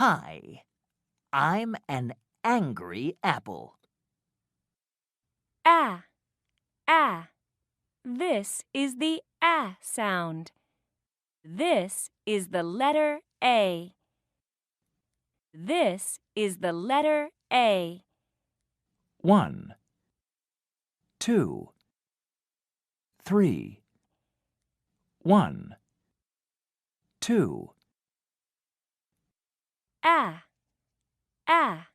Hi, I'm an angry apple. Ah, ah. This is the ah sound. This is the letter A. This is the letter A. 1, 2, 3. 1, 2. Ah, ah.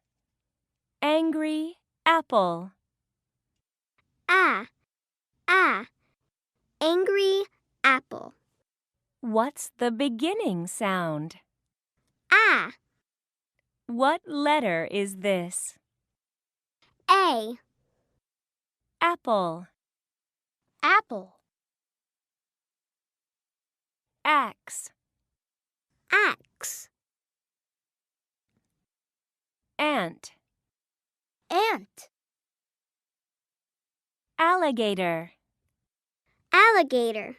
Angry apple. Ah, ah. Angry apple. What's the beginning sound? Ah, What letter is this? A. Apple. Apple. Axe. Axe. Ant. Ant. Alligator. Alligator.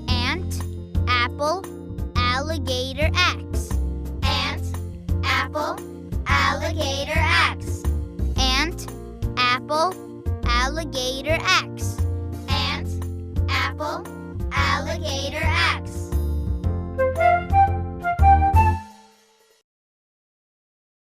Ant, apple, alligator, axe. Ant, apple, alligator, axe. Ant, apple, alligator, axe. Ant, apple, alligator, axe.